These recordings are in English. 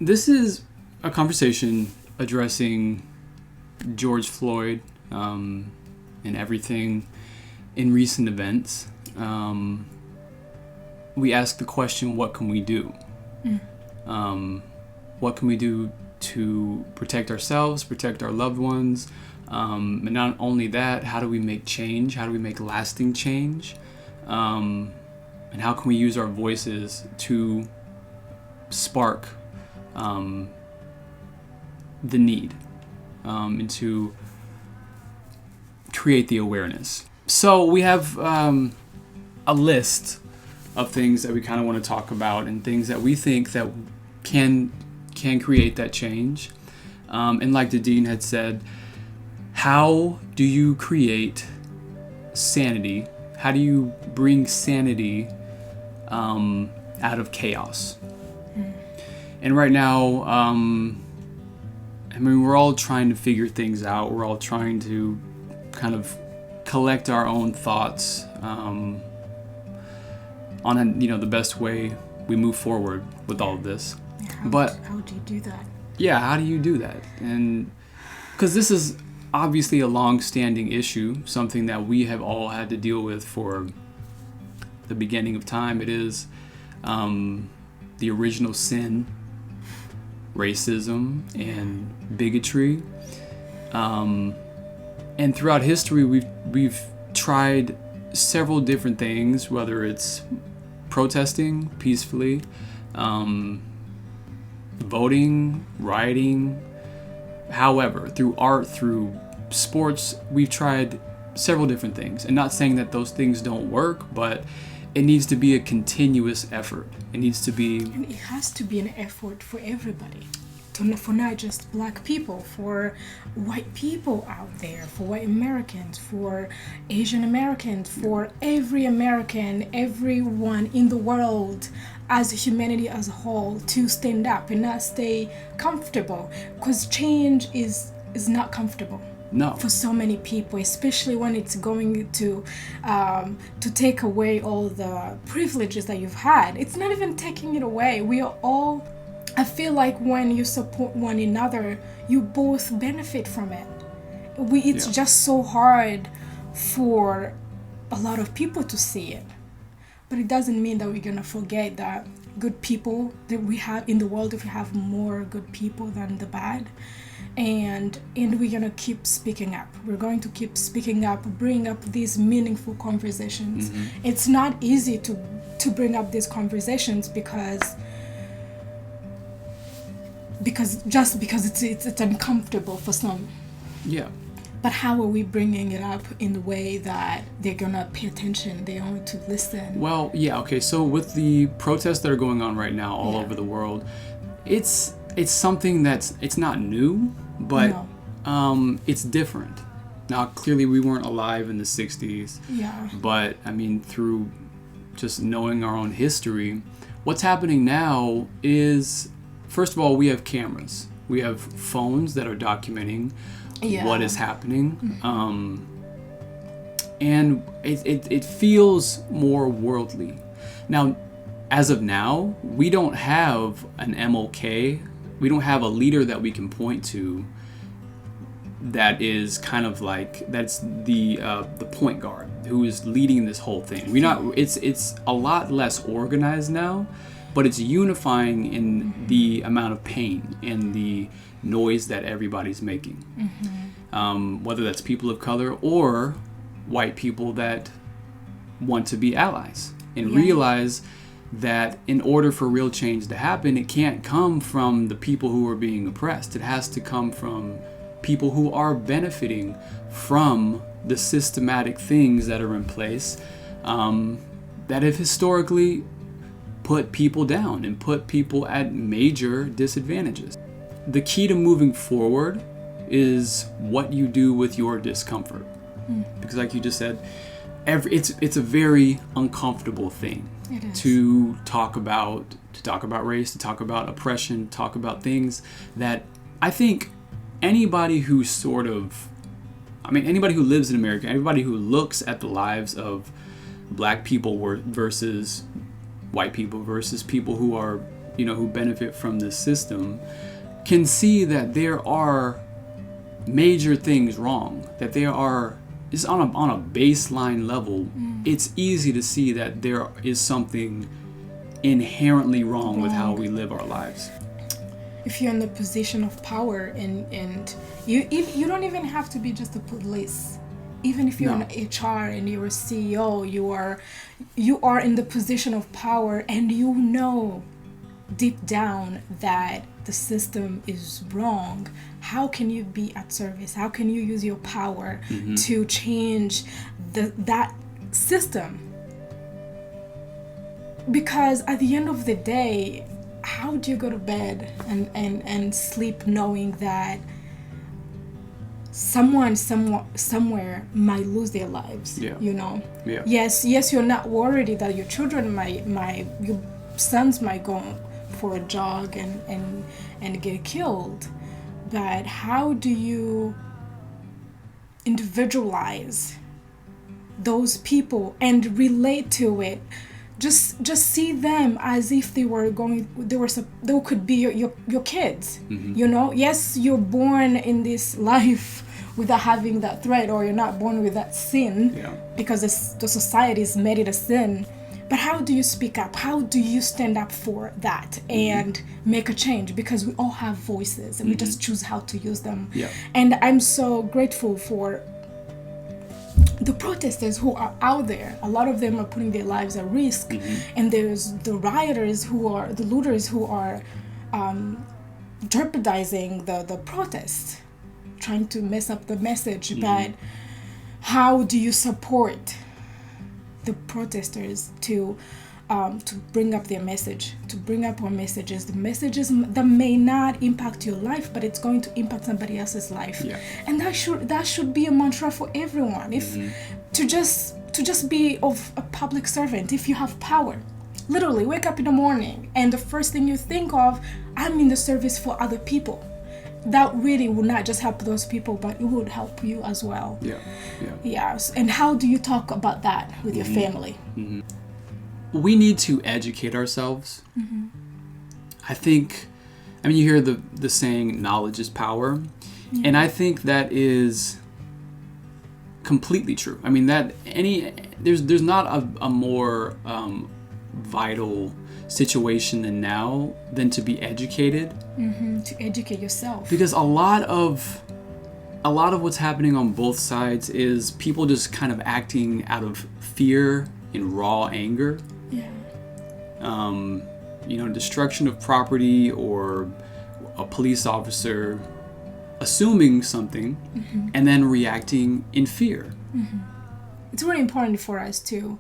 This is a conversation addressing George Floyd and everything in recent events. We ask the question, what can we do? What can we do to protect ourselves, protect our loved ones? And not only that, how do we make change? How do we make lasting change? And how can we use our voices to spark the need and to create the awareness? So we have a list of things that we kind of want to talk about and things that we think that can create that change. And like Dydine had said, how do you create sanity? How do you bring sanity out of chaos? And right now, I mean, we're all trying to figure things out. We're all trying to kind of collect our own thoughts on, the best way we move forward with all of this. How do you do that? Yeah, how do you do that? And because this is obviously a long-standing issue, something that we have all had to deal with for the beginning of time. It is the original sin, racism and bigotry. And throughout history, we've tried several different things, whether it's protesting peacefully, voting, rioting. However, through art, through sports, we've tried several different things. And not saying that those things don't work, but it needs to be a continuous effort. It needs to be... And it has to be an effort for everybody. For not just black people, for white people out there, for white Americans, for Asian Americans, for every American, everyone in the world, as humanity as a whole, to stand up and not stay comfortable, because change is not comfortable. No. For so many people, especially when it's going to take away all the privileges that you've had. It's not even taking it away. We are all, I feel like when you support one another, you both benefit from it. It's just so hard for a lot of people to see it. But it doesn't mean that we're going to forget that good people that we have in the world, if we have more good people than the bad. And we're going to keep speaking up. We're going to keep speaking up, bring up these meaningful conversations. Mm-hmm. It's not easy to bring up these conversations because it's uncomfortable for some. Yeah. But how are we bringing it up in the way that they're gonna pay attention, they're going to listen? Well, yeah, okay. So with the protests that are going on right now all over the world, it's something it's not new, but it's different. Now, clearly we weren't alive in the 60s. Yeah. But I mean, through just knowing our own history, what's happening now is, first of all, we have cameras. We have phones that are documenting what is happening. Mm-hmm. And it feels more worldly. Now, as of now, we don't have an MLK. We don't have a leader that we can point to that is kind of like, that's the point guard who is leading this whole thing. It's a lot less organized now, but it's unifying in the amount of pain and the noise that everybody's making. Mm-hmm. Whether that's people of color or white people that want to be allies and realize that in order for real change to happen, it can't come from the people who are being oppressed. It has to come from people who are benefiting from the systematic things that are in place that have historically put people down and put people at major disadvantages. The key to moving forward is what you do with your discomfort. Because like you just said, it's a very uncomfortable thing to talk about race, to talk about oppression, talk about things that I think anybody who lives in America, anybody who looks at the lives of black people versus white people versus people who are who benefit from this system can see that there are major things wrong, that there are, it's on a baseline level, it's easy to see that there is something inherently wrong with how we live our lives. If you're in the position of power and you don't even have to be just the police. Even if you're in HR and you're a CEO, you are in the position of power, and you know deep down that the system is wrong. How can you be at service? How can you use your power to change that system? Because at the end of the day, how do you go to bed and sleep knowing that someone somewhere might lose their lives? Yes, you're not worried that your children your sons might go for a jog and get killed, but how do you individualize those people and relate to it? Just see them as if they could be your kids. Yes, you're born in this life without having that threat, or you're not born with that sin because the society has made it a sin. But how do you speak up? How do you stand up for that and make a change? Because we all have voices and we just choose how to use them. And I'm so grateful for the protesters who are out there. A lot of them are putting their lives at risk, and there's the rioters the looters who are jeopardizing the protests, trying to mess up the message. But how do you support the protesters to bring up their message, to bring up our messages, the messages that may not impact your life, but it's going to impact somebody else's life? And that should be a mantra for everyone. If to just be of a public servant. If you have power, literally wake up in the morning and the first thing you think of, I'm in the service for other people. That really would not just help those people, but it would help you as well. Yes. And how do you talk about that with your family? We need to educate ourselves. I mean, you hear the saying, knowledge is power. And I think that is completely true. I mean, there's not a more vital situation than now than to be educated. To educate yourself. Because a lot of what's happening on both sides is people just kind of acting out of fear and raw anger. Destruction of property, or a police officer assuming something and then reacting in fear. It's really important for us to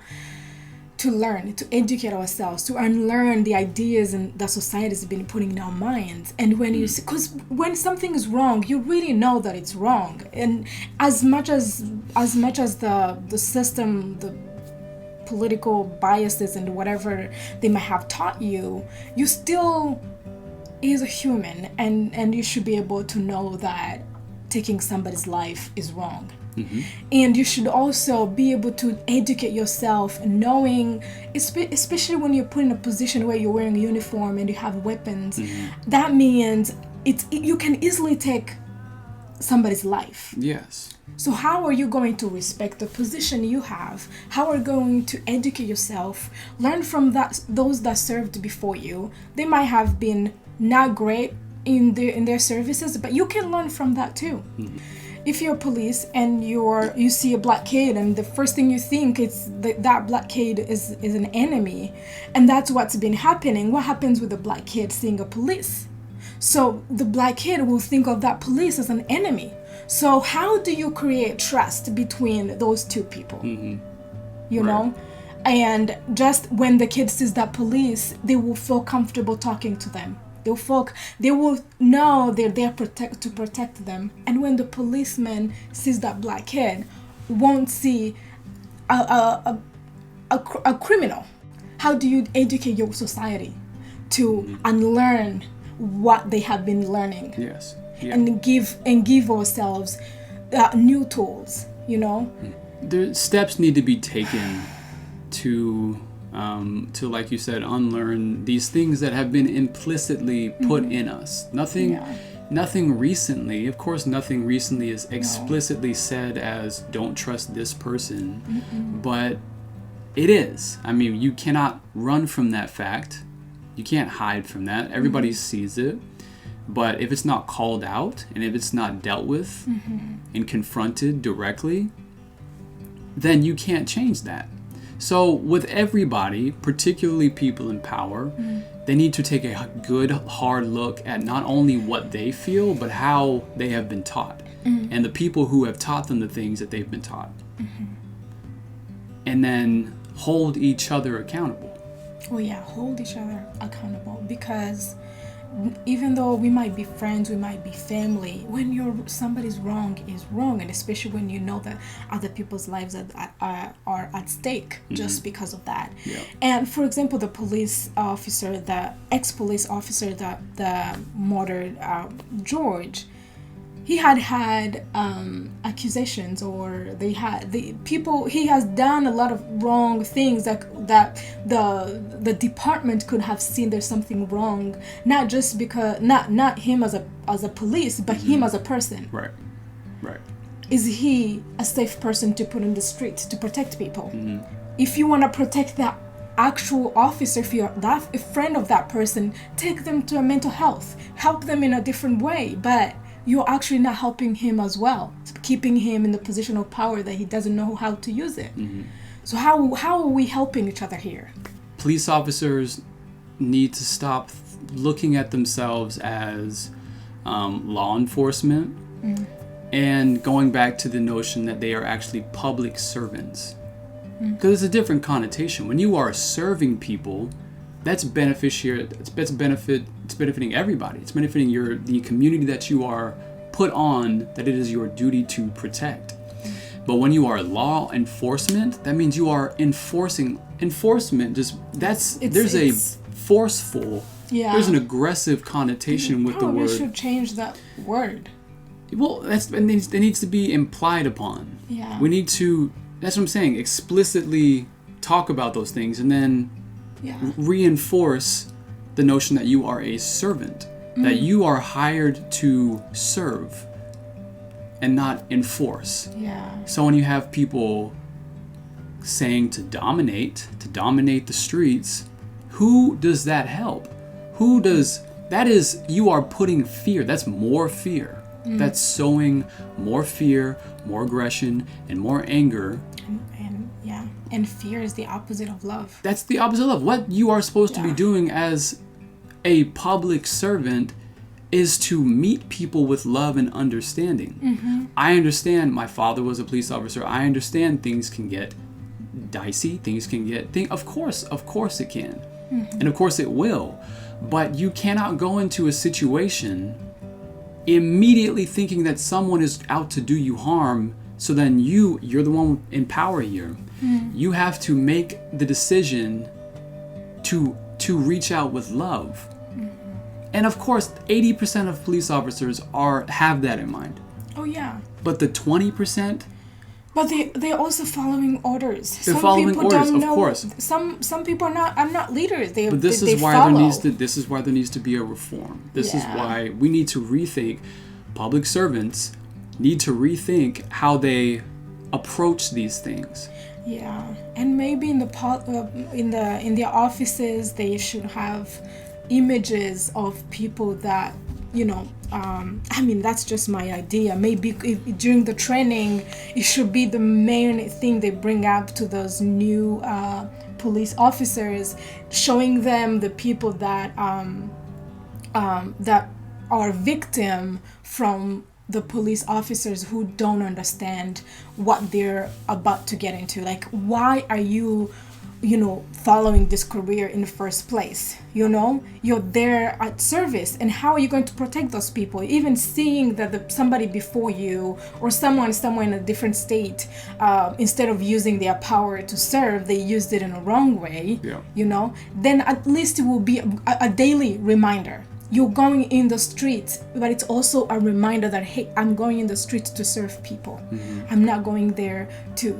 learn, to educate ourselves, to unlearn the ideas and that society has been putting in our minds. And because when something is wrong, you really know that it's wrong. And as much as the system, the political biases and whatever they might have taught you, you still is a human, and you should be able to know that taking somebody's life is wrong. And you should also be able to educate yourself, knowing, especially when you're put in a position where you're wearing a uniform and you have weapons, that means you can easily take somebody's life. Yes. So how are you going to respect the position you have? How are you going to educate yourself? Learn from those that served before you. They might have been not great in their services, but you can learn from that too. If you're police and you see a black kid, and the first thing you think is that black kid is an enemy, and that's what's been happening. What happens with the black kid seeing a police? So the black kid will think of that police as an enemy. So how do you create trust between those two people? You know? And just when the kid sees that police, they will feel comfortable talking to them. They will know they're there to protect them. And when the policeman sees that black kid, won't see a criminal. How do you educate your society to unlearn what they have been learning? Yes. And give ourselves new tools, Steps need to be taken to to, like you said, unlearn these things that have been implicitly put in us. Nothing recently, of course, nothing recently is explicitly said as don't trust this person, but it is. I mean, you cannot run from that fact. You can't hide from that. Everybody sees it. But if it's not called out and if it's not dealt with and confronted directly, then you can't change that. So with everybody, particularly people in power, they need to take a good, hard look at not only what they feel, but how they have been taught. And the people who have taught them the things that they've been taught. And then hold each other accountable. Oh yeah, hold each other accountable, because even though we might be friends, we might be family, when somebody's wrong is wrong, and especially when you know that other people's lives are at stake just because of that. And for example, the police officer, the ex-police officer that murdered George, he had accusations, or he has done a lot of wrong things that the department could have seen there's something wrong, not just because not him as a police, but him as a person. Right. Is he a safe person to put in the street to protect people? If you want to protect that actual officer, if you're a friend of that person, take them to a mental health, help them in a different way, but you're actually not helping him as well, keeping him in the position of power that he doesn't know how to use it. So how are we helping each other here? Police officers need to stop looking at themselves as law enforcement and going back to the notion that they are actually public servants. Because it's a different connotation. When you are serving people, that's beneficiary. It's benefiting everybody. It's benefiting the community that you are put on, that it is your duty to protect. But when you are law enforcement, that means you are enforcing. Enforcement there's a forceful. There's an aggressive connotation with the word. We should change that word. Well, it needs to be implied upon. We need to. That's what I'm saying. Explicitly talk about those things, and then reinforce the notion that you are a servant, that you are hired to serve and not enforce. So when you have people saying to dominate the streets, who does that help? You are putting fear. That's more fear. That's sowing more fear, more aggression, and more anger. And fear is the opposite of love. That's the opposite of love. What you are supposed to be doing as a public servant is to meet people with love and understanding. I understand my father was a police officer. I understand things can get dicey. Of course it can. And of course it will. But you cannot go into a situation immediately thinking that someone is out to do you harm, so then you're the one in power here. You have to make the decision to reach out with love. And of course, 80% of police officers have that in mind. Oh yeah. But the 20%? But they're also following orders. They're following orders, of course. Some people are not leaders. This is why there needs to be a reform. This is why we need to rethink. Public servants need to rethink how they approach these things. And maybe in the offices they should have images of people that that's just my idea. Maybe during the training, it should be the main thing they bring up to those new police officers, showing them the people that are victim from the police officers who don't understand what they're about to get into. Like, why are you following this career in the first place? You're there at service, and how are you going to protect those people? Even seeing that somebody before you or someone somewhere in a different state, instead of using their power to serve, they used it in a wrong way. Then at least it will be a daily reminder. you're going in the streets, but it's also a reminder that, hey, I'm going in the streets to serve people. I'm not going there to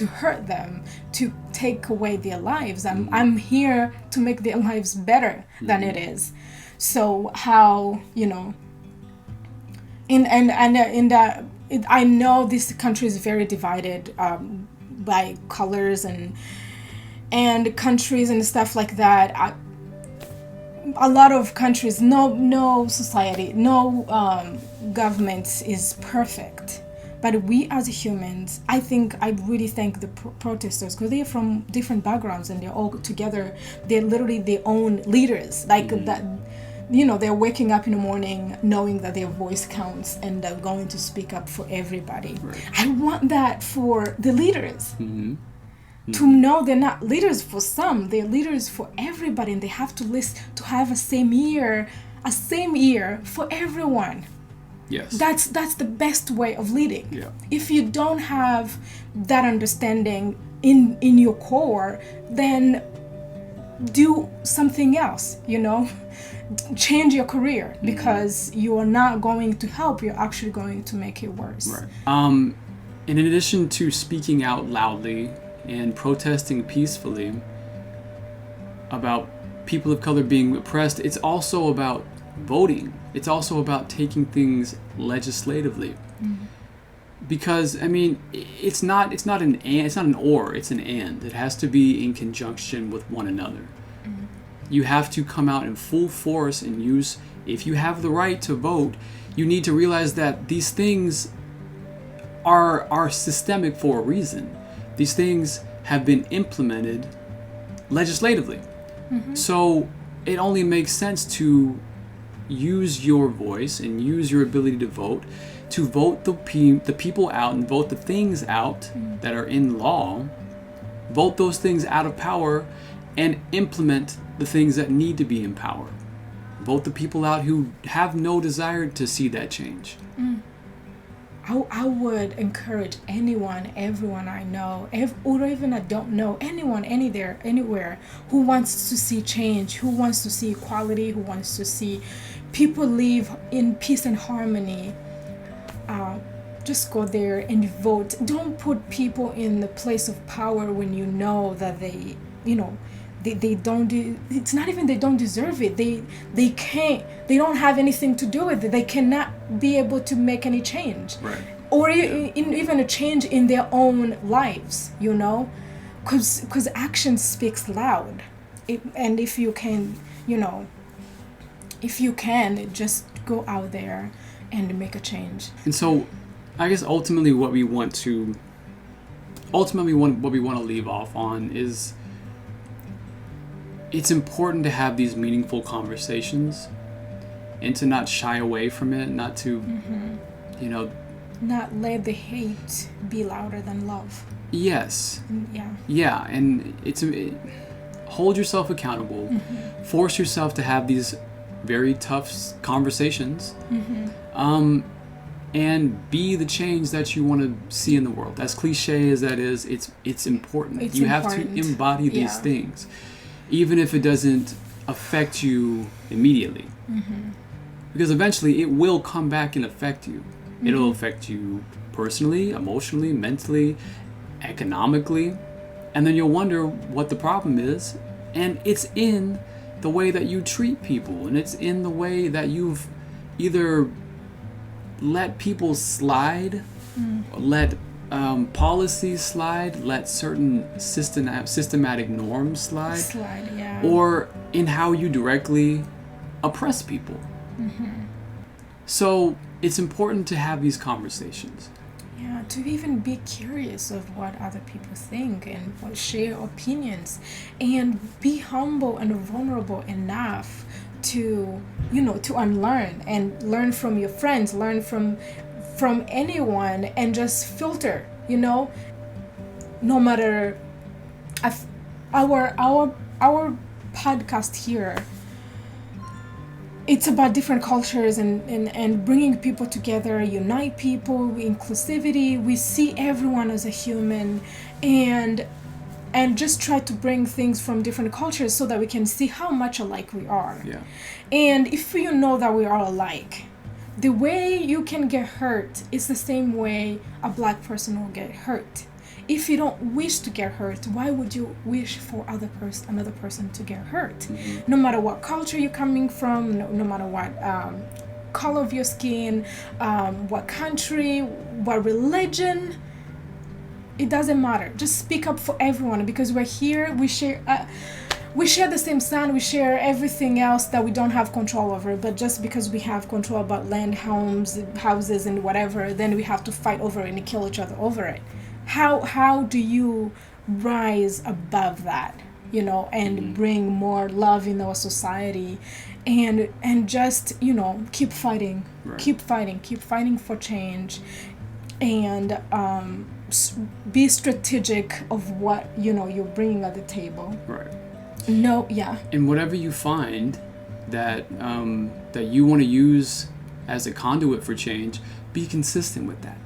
hurt them, to take away their lives. I'm here to make their lives better than it is. So how, I know this country is very divided by colors and countries and stuff like that. A lot of countries, no society, no government is perfect. But we as humans, I really thank the protesters, because they're from different backgrounds and they're all together. They're literally their own leaders. Like that, they're waking up in the morning knowing that their voice counts and they're going to speak up for everybody. Right. I want that for the leaders. To know they're not leaders for some, they're leaders for everybody, and they have to have a same ear for everyone. Yes. That's the best way of leading. Yeah. If you don't have that understanding in your core, then do something else, change your career, because you are not going to help, you're actually going to make it worse. Right. And in addition to speaking out loudly and protesting peacefully about people of color being oppressed, it's also about voting. It's also about taking things legislatively. Because it's not an or, it's an and. It has to be in conjunction with one another. You have to come out in full force and use, if you have the right to vote, you need to realize that these things are systemic for a reason. These things have been implemented legislatively. So it only makes sense to use your voice and use your ability to vote the people out and vote the things out that are in law, vote those things out of power, and implement the things that need to be in power. Vote the people out who have no desire to see that change. I would encourage everyone I know, or even I don't know, anyone, anywhere, who wants to see change, who wants to see equality, who wants to see people live in peace and harmony. Just go there and vote. Don't put people in the place of power when you know that they don't do. It's not even they don't deserve it. They can't. They don't have anything to do with it. They cannot be able to make any change, right? Or even a change in their own lives. Because action speaks loud. And if you can, just go out there and make a change. And so, I guess ultimately what we want to leave off on is, it's important to have these meaningful conversations and to not shy away from it, not to, not let the hate be louder than love. Yes. Yeah. Yeah, and hold yourself accountable, force yourself to have these very tough conversations, and be the change that you want to see in the world. As cliche as that is, it's important. You have to embody these things, even if it doesn't affect you immediately. Because eventually it will come back and affect you. It'll affect you personally, emotionally, mentally, economically, and then you'll wonder what the problem is. And it's in the way that you treat people, and it's in the way that you've either let people slide, let policies slide, let certain systematic norms slide, or in how you directly oppress people. So it's important to have these conversations. Yeah, to even be curious of what other people think and share opinions, and be humble and vulnerable enough to unlearn and learn from your friends, learn from anyone, and just filter, no matter our podcast here, it's about different cultures and bringing people together, unite people, inclusivity. We see everyone as a human, and and just try to bring things from different cultures so that we can see how much alike we are. Yeah. And if you know that we are alike, the way you can get hurt is the same way a black person will get hurt. If you don't wish to get hurt, why would you wish for another person to get hurt? Mm-hmm. No matter what culture you're coming from, no matter what color of your skin, what country, what religion, it doesn't matter. Just speak up for everyone, because we're here, we share the same sun, we share everything else that we don't have control over. But just because we have control about land, houses and whatever, then we have to fight over it and kill each other over it. How do you rise above that, you know, and bring more love in our society, and just, you know, keep fighting, right. keep fighting for change, and be strategic of what, you know, you're bringing at the table. Right. No, yeah. And whatever you find that that you want to use as a conduit for change, be consistent with that.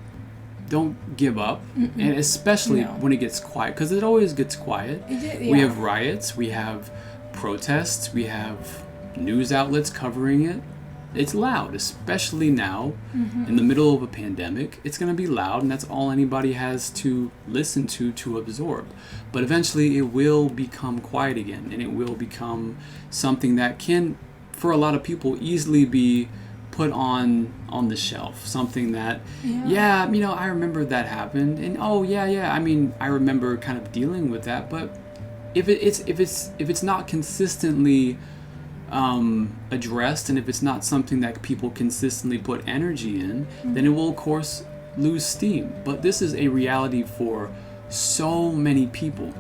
Don't give up. Mm-mm. And especially when it gets quiet, because it always gets quiet. We have riots, we have protests, we have news outlets covering it. It's loud, especially now in the middle of a pandemic. It's going to be loud, and that's all anybody has to listen to absorb. But eventually it will become quiet again, and it will become something that can, for a lot of people, easily be put on the shelf. Something that, you know, I remember that happened, and I mean, I remember kind of dealing with that. But if it's not consistently addressed, and if it's not something that people consistently put energy in, then it will of course lose steam. But this is a reality for so many people.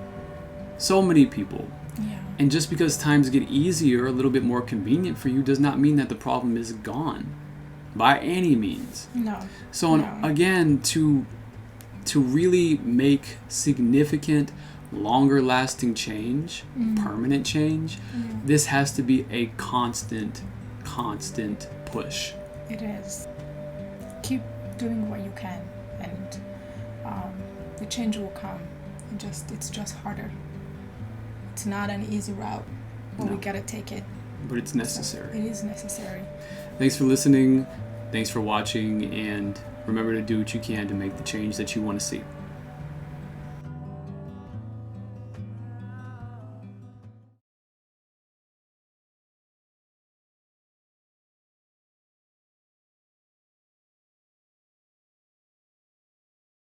Yeah. And just because times get easier, a little bit more convenient for you, does not mean that the problem is gone by any means. No. So again, to really make significant, longer lasting change, permanent change, this has to be a constant push. It is. Keep doing what you can, and the change will come. It's just harder. It's not an easy route, but we gotta take it. But it's necessary. So it is necessary. Thanks for listening. Thanks for watching, and remember to do what you can to make the change that you want to see.